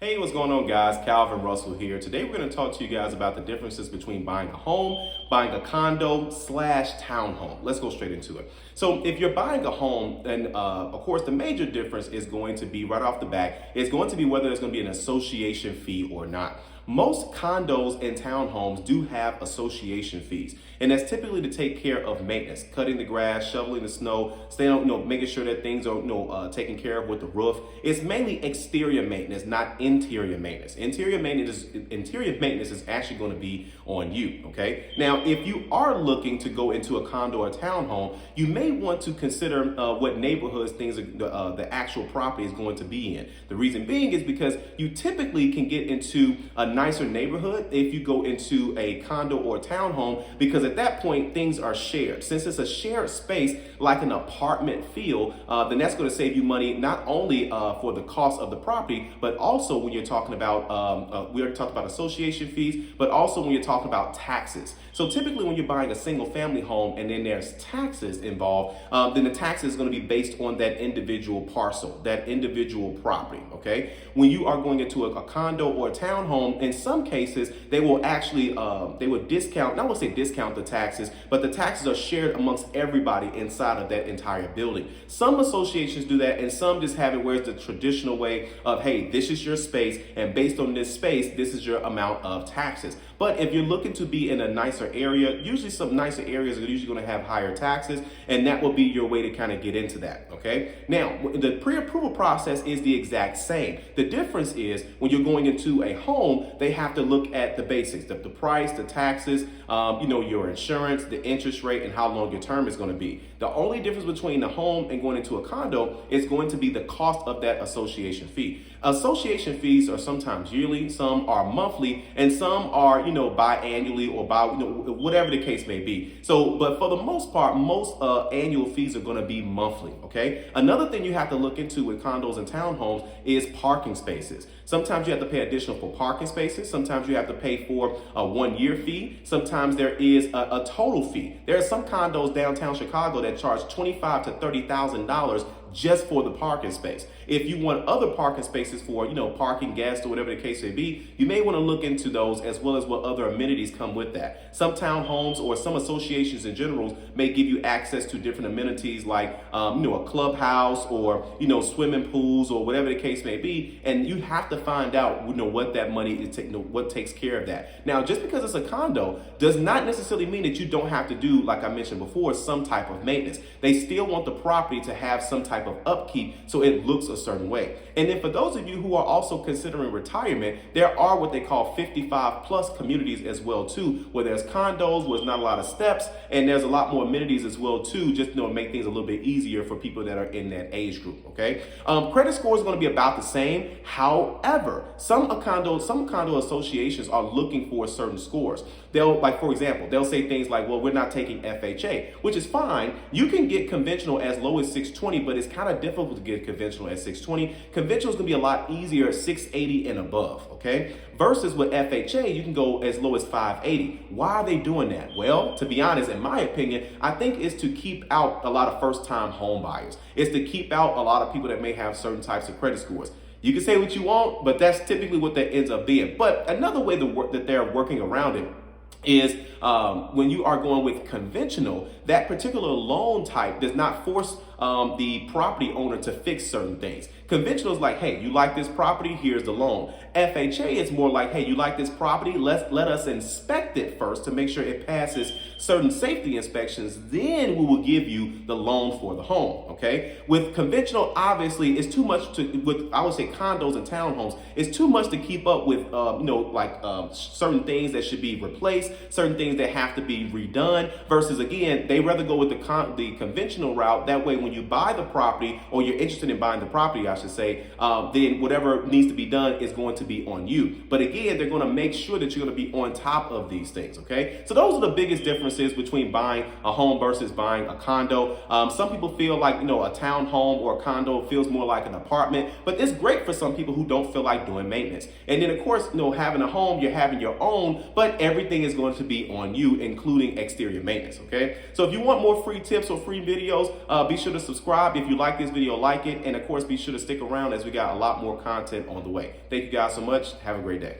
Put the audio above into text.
Hey, what's going on, guys? Calvin Russell here. Today we're going to talk to you guys about the differences between buying a home, buying a condo slash townhome. Let's go straight into it. So if you're buying a home, then of course the major difference is going to be right off the bat, it's going to be whether there's going to be an association fee or not. Most condos and townhomes do have association fees, and that's typically to take care of maintenance, cutting the grass, shoveling the snow, making sure that things are taken care of with the roof. It's mainly exterior maintenance, not interior maintenance. Interior maintenance is actually going to be on you. Okay. Now, if you are looking to go into a condo or townhome, you may want to consider what neighborhoods the actual property is going to be in. The reason being is because you typically can get into a nicer neighborhood if you go into a condo or townhome, because at that point things are shared. Since it's a shared space like an apartment feel, then that's going to save you money not only for the cost of the property, but also when you're talking about we already talked about association fees, but also when you're talking about taxes. So typically when you're buying a single family home and then there's taxes involved, then the tax is going to be based on that individual parcel, that individual property. Okay, when you are going into a condo or a townhome, in some cases they will actually they would discount, not want to say discount the taxes, but the taxes are shared amongst everybody inside of that entire building. Some associations do that, and some just have it where it's the traditional way of, hey, this is your space, and based on this space, this is your amount of taxes. But if you're looking to be in a nicer area, usually some nicer areas are usually going to have higher taxes, and that will be your way to kind of get into that. Okay. Now, the pre-approval process is the exact same. The difference is when you're going into a home, they have to look at the basics, the price, the taxes, your insurance, the interest rate, and how long your term is going to be. The only difference between the home and going into a condo is going to be the cost of that association fee. Association fees are sometimes yearly, some are monthly, and some are, biannually or whatever the case may be. So, but for the most part, most annual fees are going to be monthly. Okay. Another thing you have to look into with condos and townhomes is parking spaces. Sometimes you have to pay additional for parking spaces. Sometimes you have to pay for a 1-year fee. Sometimes there is a total fee. There are some condos downtown Chicago that charge $25,000 to $30,000 just for the parking space. If you want other parking spaces for, parking, guests, or whatever the case may be, you may want to look into those, as well as what other amenities come with that. Some townhomes or some associations in general may give you access to different amenities like, a clubhouse or, swimming pools or whatever the case may be. And you have to find out, what that money is, what takes care of that. Now, just because it's a condo does not necessarily mean that you don't have to do, like I mentioned before, some type of maintenance. They still want the property to have some type of upkeep so it looks a certain way. And then for those of you who are also considering retirement, there are what they call 55 plus communities as well too, where there's condos where there's not a lot of steps, and there's a lot more amenities as well too, just to make things a little bit easier for people that are in that age group. Okay, credit score is going to be about the same. However, some condo associations are looking for certain scores. For example, they'll say things like, well, we're not taking FHA, which is fine. You can get conventional as low as 620, but it's kind of difficult to get conventional at 620. Conventional is going to be a lot easier at 680 and above, okay? Versus with FHA, you can go as low as 580. Why are they doing that? Well, to be honest, in my opinion, I think it's to keep out a lot of first-time home buyers. It's to keep out a lot of people that may have certain types of credit scores. You can say what you want, but that's typically what that ends up being. But another way that they're working around it is when you are going with conventional, that particular loan type does not force the property owner to fix certain things. Conventional is like, hey, you like this property, here's the loan. FHA is more like, hey, you like this property, let us inspect it first to make sure it passes certain safety inspections, then we will give you the loan for the home. Okay, with conventional, obviously it's too much I would say condos and townhomes, it's too much to keep up with certain things that should be replaced, certain things that have to be redone, versus again, they rather go with the conventional route. That way, when you buy the property, or you're interested in buying the property, I should say, then whatever needs to be done is going to be on you. But again, they're going to make sure that you're going to be on top of these things. Okay, so those are the biggest differences between buying a home versus buying a condo. Some people feel like, a townhome or a condo feels more like an apartment, but it's great for some people who don't feel like doing maintenance. And then of course, having a home, you're having your own, but everything is going to be on you, including exterior maintenance. Okay, so if you want more free tips or free videos, be sure to sure to subscribe. If you like this video, like it. And of course, be sure to stick around as we got a lot more content on the way. Thank you guys so much. Have a great day.